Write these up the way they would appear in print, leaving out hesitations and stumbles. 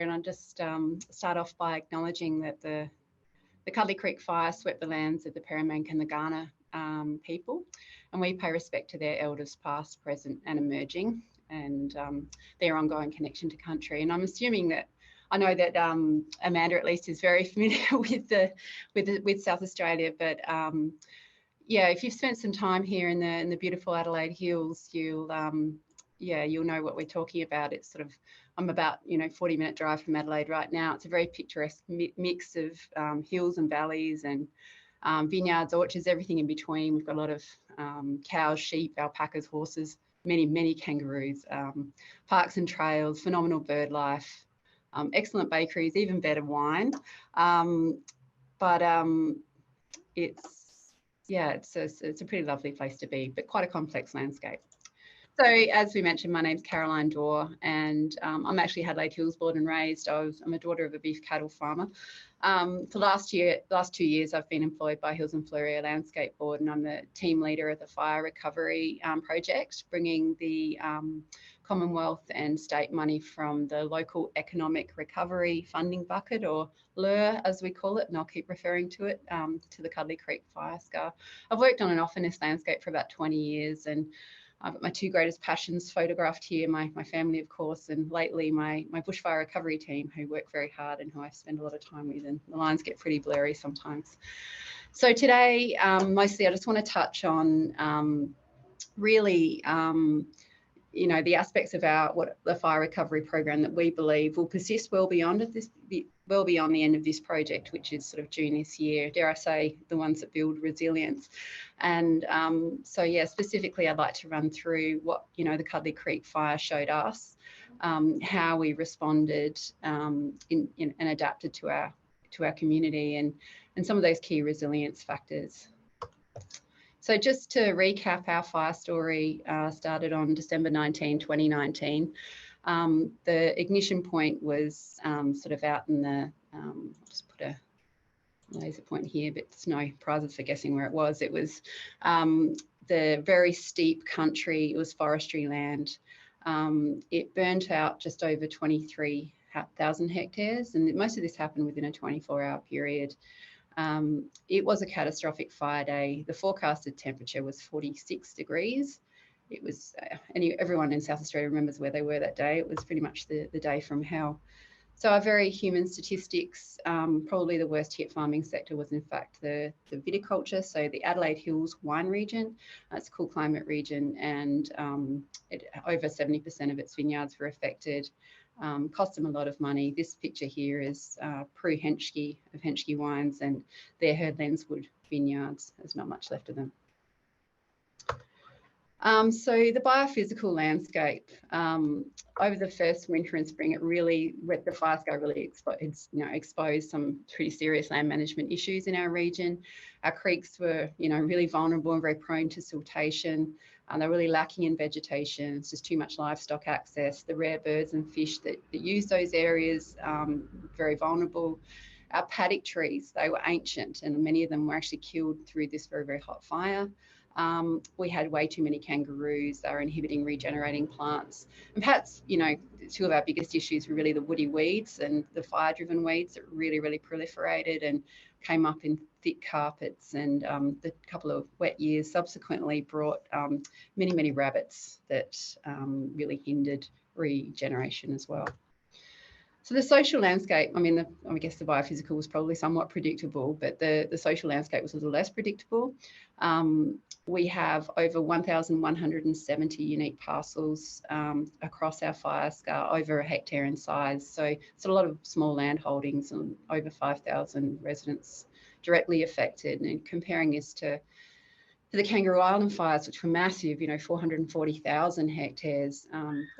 And I'll just start off by acknowledging that the Cudlee Creek fire swept the lands of the Peramangk and the Kaurna people, and we pay respect to their elders past, present and emerging, and their ongoing connection to country. And I'm assuming that, I know that Amanda at least is very familiar with South Australia, but yeah, if you've spent some time here in the beautiful Adelaide Hills, you'll know what we're talking about. It's sort of, I'm about 40-minute drive from Adelaide right now. It's a very picturesque mix of hills and valleys and vineyards, orchards, everything in between. We've got a lot of cows, sheep, alpacas, horses, many kangaroos, parks and trails, phenomenal bird life, excellent bakeries, even better wine. It's a pretty lovely place to be, but quite a complex landscape. So as we mentioned, my name's Caroline Dorr, and I'm actually Adelaide Hills born and raised. I'm a daughter of a beef cattle farmer. For the last 2 years, I've been employed by Hills and Fleurieu Landscape Board, and I'm the team leader of the fire recovery project, bringing the Commonwealth and state money from the local economic recovery funding bucket, or LER as we call it, and I'll keep referring to it, to the Cudlee Creek fire scar. I've worked on and off in this landscape for about 20 years, and I've got my two greatest passions photographed here, my family, of course, and lately my bushfire recovery team, who work very hard and who I spend a lot of time with, and the lines get pretty blurry sometimes. So today, mostly I just want to touch on really the aspects of the fire recovery program that we believe will persist well beyond the end of this project, which is sort of June this year, dare I say, the ones that build resilience. And so yeah, specifically I'd like to run through what the Cudlee Creek fire showed us, how we responded and adapted to our community, and some of those key resilience factors. So just to recap, our fire story started on December 19, 2019. The ignition point was sort of out in the, I'll just put a laser point here, but there's no prizes for guessing where it was. It was the very steep country. It was forestry land. It burnt out just over 23,000 hectares, and most of this happened within a 24-hour period. It was a catastrophic fire day. The forecasted temperature was 46 degrees. It was, everyone in South Australia remembers where they were that day. It was pretty much the day from hell. So our very human statistics, probably the worst hit farming sector was in fact the viticulture. So the Adelaide Hills wine region, it's a cool climate region, and over 70% of its vineyards were affected. Cost them a lot of money. This picture here is Prue Henschke of Henschke Wines and their Herd Lenswood vineyards. There's not much left of them. So the biophysical landscape, over the first winter and spring, the fire scar really exposed some pretty serious land management issues in our region. Our creeks were, really vulnerable and very prone to siltation. They're really lacking in vegetation. It's just too much livestock access. The rare birds and fish that use those areas, very vulnerable. Our paddock trees, they were ancient, and many of them were actually killed through this very, very hot fire. We had way too many kangaroos. They were inhibiting regenerating plants. And perhaps, two of our biggest issues were really the woody weeds and the fire-driven weeds that really, really proliferated and came up in thick carpets. And the couple of wet years subsequently brought many rabbits that really hindered regeneration as well. So the social landscape, I guess the biophysical was probably somewhat predictable, but the social landscape was a little less predictable. We have over 1,170 unique parcels across our fire scar, over a hectare in size. So it's a lot of small land holdings and over 5,000 residents directly affected. And comparing this to the Kangaroo Island fires, which were massive, 440,000 hectares,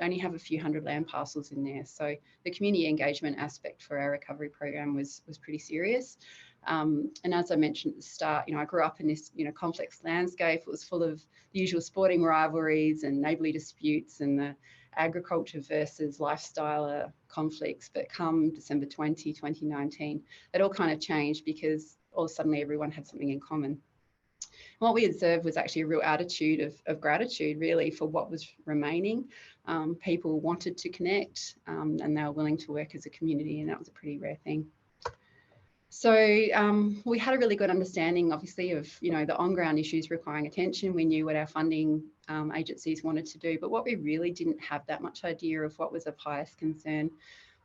only have a few hundred land parcels in there. So the community engagement aspect for our recovery program was pretty serious. And as I mentioned at the start, I grew up in this, complex landscape. It was full of the usual sporting rivalries and neighbourly disputes and the agriculture versus lifestyle conflicts. But come December 2019, that all kind of changed because all of a sudden everyone had something in common. what we observed was actually a real attitude of gratitude, really, for what was remaining. People wanted to connect, and they were willing to work as a community, and that was a pretty rare thing. So we had a really good understanding, obviously, of the on-ground issues requiring attention. We knew what our funding agencies wanted to do, but what we really didn't have that much idea of what was of highest concern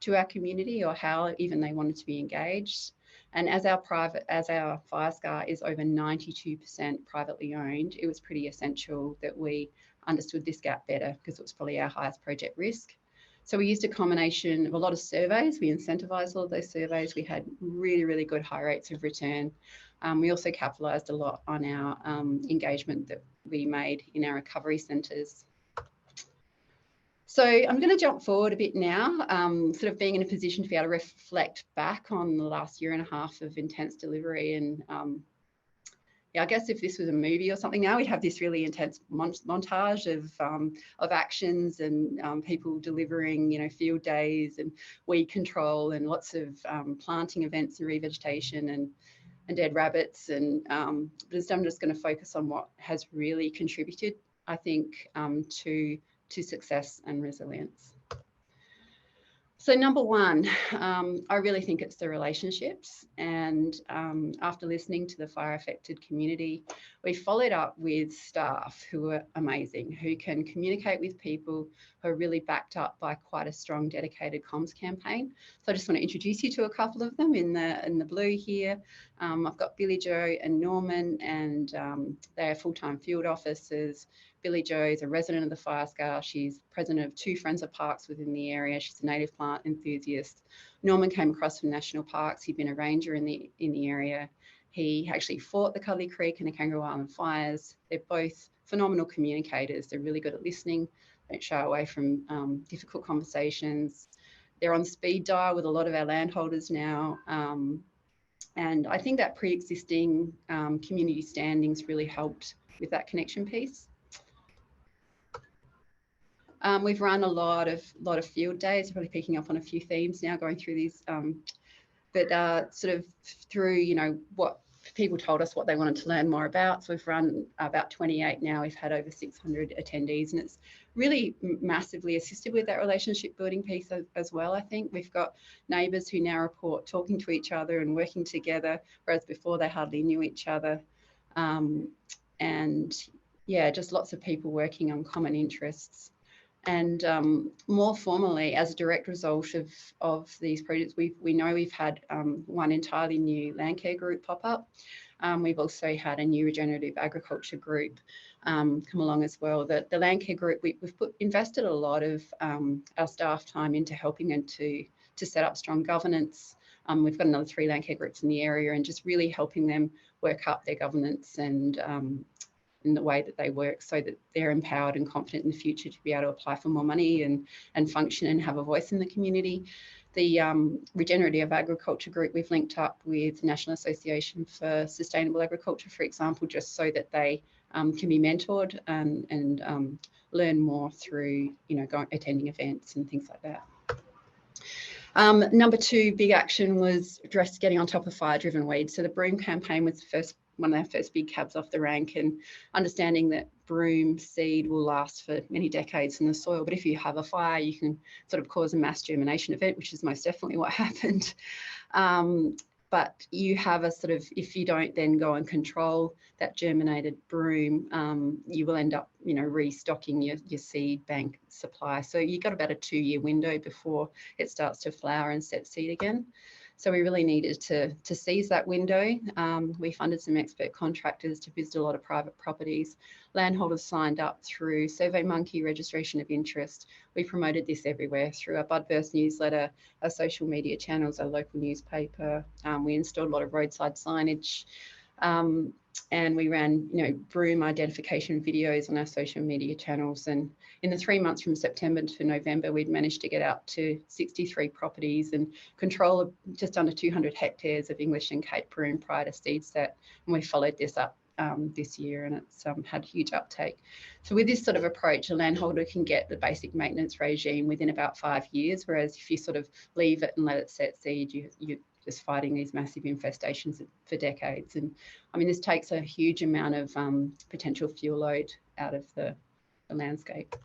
to our community, or how even they wanted to be engaged. And as our fire scar is over 92% privately owned, it was pretty essential that we understood this gap better, because it was probably our highest project risk. So we used a combination of a lot of surveys. We incentivised all of those surveys. We had really, really good high rates of return. We also capitalised a lot on our engagement that we made in our recovery centres. So I'm going to jump forward a bit now, sort of being in a position to be able to reflect back on the last year and a half of intense delivery. And yeah, I guess if this was a movie or something now, we'd have this really intense montage of actions and people delivering, field days and weed control and lots of planting events and revegetation and dead rabbits. And but I'm just going to focus on what has really contributed, I think, to success and resilience. So number one, I really think it's the relationships. And after listening to the fire affected community, we followed up with staff who are amazing, who can communicate with people, who are really backed up by quite a strong dedicated comms campaign. So I just want to introduce you to a couple of them in the blue here. I've got Billy Joe and Norman, and they are full-time field officers. Billy Joe is a resident of the fire scar. She's president of 2 Friends of Parks within the area. She's a native plant enthusiast. Norman came across from national parks. He'd been a ranger in the area. He actually fought the Cudlee Creek and the Kangaroo Island fires. They're both phenomenal communicators. They're really good at listening. Don't shy away from difficult conversations. They're on speed dial with a lot of our landholders now. And I think that pre-existing community standings really helped with that connection piece. We've run a lot of field days, probably picking up on a few themes now, going through these, but sort of through, what people told us what they wanted to learn more about. So we've run about 28 now. We've had over 600 attendees, and it's really massively assisted with that relationship building piece as well. I think we've got neighbours who now report talking to each other and working together, whereas before they hardly knew each other. And yeah, just lots of people working on common interests. And more formally, as a direct result of these projects, we know we've had one entirely new land care group pop up. We've also had a new regenerative agriculture group come along as well. The land care group, we've invested a lot of our staff time into helping them to set up strong governance. We've got another 3 land care groups in the area, and just really helping them work up their governance and in the way that they work, so that they're empowered and confident in the future to be able to apply for more money and function and have a voice in the community. The regenerative agriculture group, we've linked up with the National Association for Sustainable Agriculture, for example, just so that they can be mentored and learn more through, attending events and things like that. Number 2 big action was getting on top of fire-driven weeds. So the broom campaign was one of our first big cabs off the rank, and understanding that broom seed will last for many decades in the soil. But if you have a fire, you can sort of cause a mass germination event, which is most definitely what happened. But you have a sort of, if you don't then go and control that germinated broom, you will end up, restocking your seed bank supply. So you've got about a 2-year window before it starts to flower and set seed again. So we really needed to seize that window. We funded some expert contractors to visit a lot of private properties. Landholders signed up through SurveyMonkey registration of interest. We promoted this everywhere through our Budverse newsletter, our social media channels, our local newspaper. We installed a lot of roadside signage. And we ran, broom identification videos on our social media channels. And in the 3 months from September to November, we'd managed to get out to 63 properties and control just under 200 hectares of English and Cape broom prior to seed set. And we followed this up this year, and it's had huge uptake. So with this sort of approach, a landholder can get the basic maintenance regime within about 5 years, whereas if you sort of leave it and let it set seed, just fighting these massive infestations for decades. And I mean, this takes a huge amount of potential fuel load out of the landscape.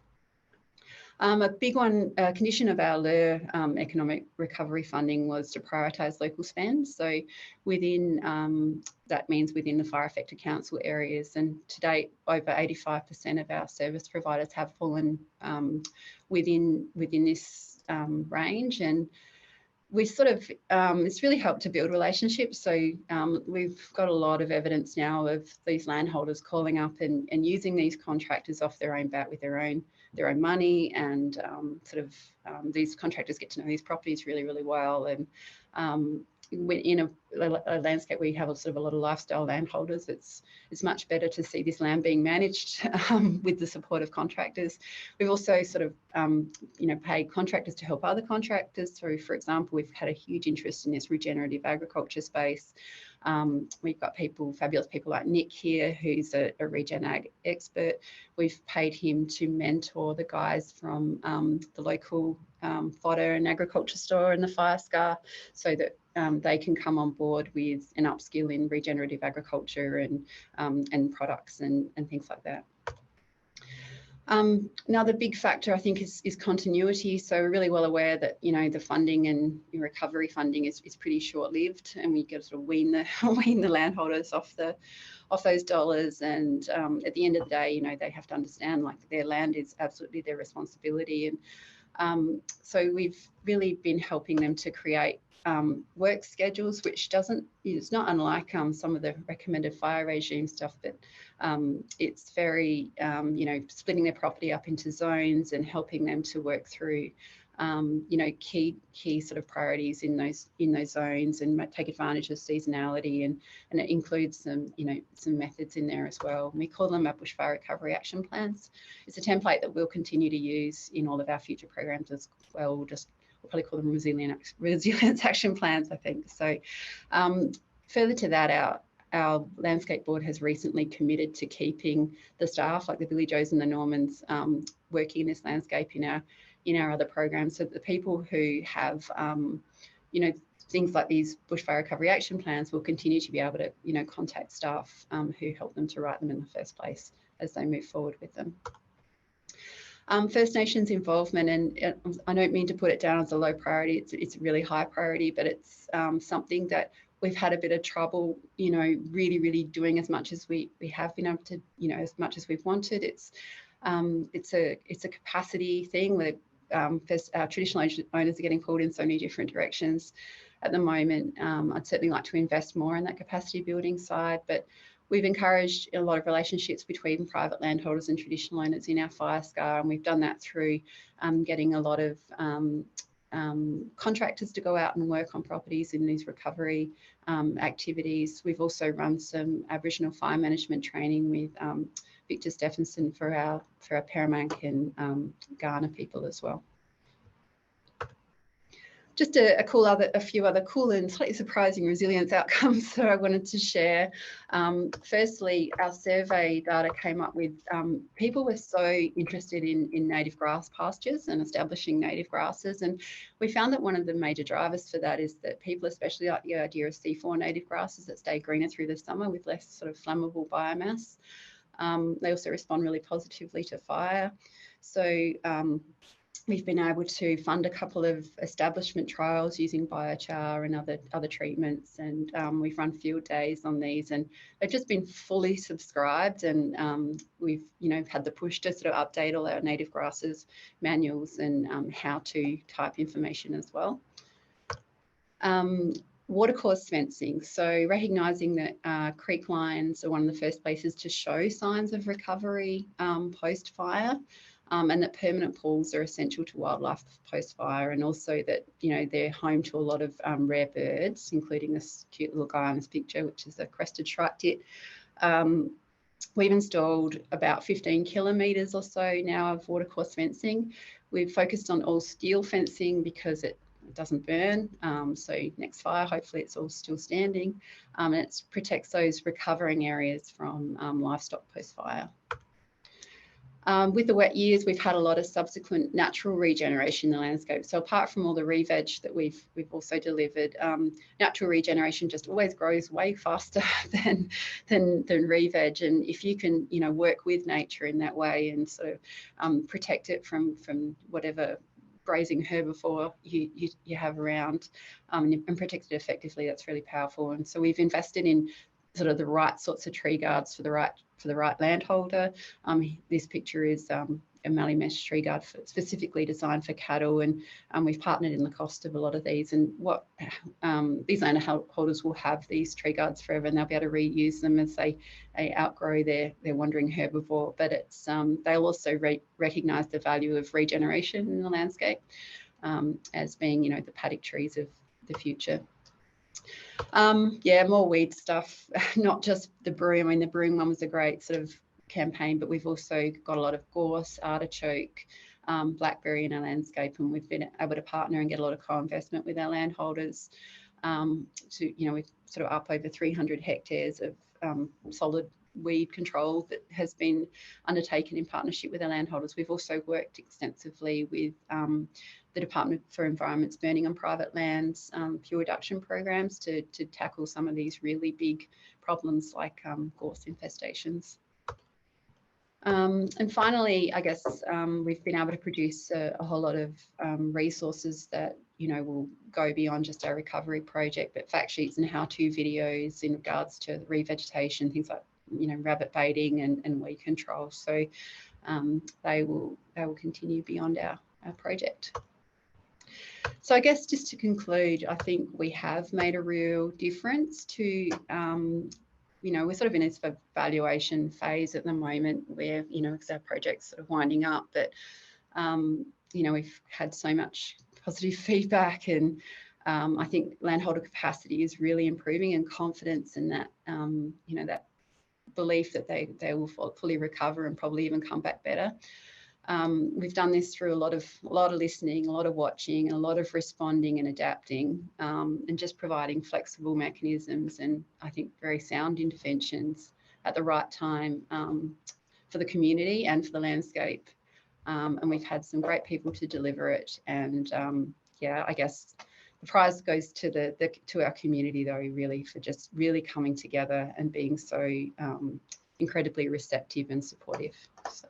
A big one, condition of our economic recovery funding was to prioritise local spend. So within, that means within the fire affected council areas, and to date, over 85% of our service providers have fallen within this range. And we sort of, it's really helped to build relationships. So we've got a lot of evidence now of these landholders calling up and using these contractors off their own bat with their own money, and these contractors get to know these properties really, really well. And in a landscape where you have a lot of lifestyle landholders, it's much better to see this land being managed with the support of contractors. We've also paid contractors to help other contractors. So, for example, we've had a huge interest in this regenerative agriculture space. We've got fabulous people like Nick here, who's a regen ag expert. We've paid him to mentor the guys from the local fodder and agriculture store and the fire scar, so that they can come on board with an upskill in regenerative agriculture and products and things like that. Another big factor, I think, is continuity. So we're really well aware that, you know, the funding and recovery funding is pretty short-lived, and we get to sort of wean the landholders off those dollars. And at the end of the day, you know, they have to understand, like, their land is absolutely their responsibility. And so we've really been helping them to create work schedules, which it's not unlike some of the recommended fire regime stuff, but it's very, splitting their property up into zones and helping them to work through, key sort of priorities in those zones, and take advantage of seasonality. And it includes some methods in there as well. We call them our bushfire recovery action plans. It's a template that we'll continue to use in all of our future programs as well. We'll probably call them resilience action plans, I think. So further to that, our landscape board has recently committed to keeping the staff, like the Billy Joes and the Normans, working in this landscape in our other programs. So the people who have, things like these bushfire recovery action plans will continue to be able to, contact staff who help them to write them in the first place as they move forward with them. First Nations involvement, and I don't mean to put it down as a low priority, it's a really high priority, but it's something that we've had a bit of trouble, really, really doing as much as we have been able to, as much as we've wanted. It's a capacity thing where our traditional owners are getting pulled in so many different directions at the moment. I'd certainly like to invest more in that capacity building side, but we've encouraged a lot of relationships between private landholders and traditional owners in our fire scar, and we've done that through getting a lot of contractors to go out and work on properties in these recovery activities. We've also run some Aboriginal fire management training with Victor Stephenson for our Paramank and Kaurna people as well. Just a few other cool and slightly surprising resilience outcomes that I wanted to share. Firstly, our survey data came up with people were so interested in native grass pastures and establishing native grasses, and we found that one of the major drivers for that is that people especially like the idea of C4 native grasses that stay greener through the summer with less sort of flammable biomass. They also respond really positively to fire. So we've been able to fund a couple of establishment trials using biochar and other treatments, and we've run field days on these, and they've just been fully subscribed. And we've had the push to sort of update all our native grasses manuals and how to type information as well. Watercourse fencing. So recognising that creek lines are one of the first places to show signs of recovery post-fire. And that permanent pools are essential to wildlife post-fire, and also that they're home to a lot of rare birds, including this cute little guy in this picture, which is a crested shrike tit. We've installed about 15 kilometres or so now of watercourse fencing. We've focused on all steel fencing because it doesn't burn. So next fire, hopefully it's all still standing, and it protects those recovering areas from livestock post-fire. With the wet years, we've had a lot of subsequent natural regeneration in the landscape. So apart from all the re-veg that we've also delivered, natural regeneration just always grows way faster than re-veg. And if you can, work with nature in that way and sort of protect it from whatever grazing herbivore you have around, and protect it effectively, that's really powerful. And so we've invested in sort of the right sorts of tree guards for the right landholder. This picture is a mallee mesh tree guard specifically designed for cattle, and we've partnered in the cost of a lot of these. And what these landholders will have these tree guards forever, and they'll be able to reuse them as they outgrow their wandering herbivore. But it's they'll also recognise the value of regeneration in the landscape as being, the paddock trees of the future. Yeah, more weed stuff, not just the broom. I mean, the broom one was a great sort of campaign, but we've also got a lot of gorse, artichoke, blackberry in our landscape, and we've been able to partner and get a lot of co-investment with our landholders. We've sort of up over 300 hectares of solid weed control that has been undertaken in partnership with our landholders. We've also worked extensively with the Department for Environment's burning on private lands fuel reduction programs to tackle some of these really big problems like gorse infestations. And finally, I guess we've been able to produce a whole lot of resources that will go beyond just our recovery project, but fact sheets and how-to videos in regards to revegetation, things like rabbit baiting and weed control. So they will continue beyond our project. So I guess just to conclude, I think we have made a real difference to, we're sort of in this evaluation phase at the moment where, because our project's sort of winding up, but, we've had so much positive feedback, and I think landholder capacity is really improving, and confidence in that, that belief that they will fully recover and probably even come back better. We've done this through a lot of listening, a lot of watching, and a lot of responding and adapting, and just providing flexible mechanisms and I think very sound interventions at the right time for the community and for the landscape. And we've had some great people to deliver it. And yeah, I guess the prize goes to to our community though, really, for just really coming together and being so incredibly receptive and supportive. So.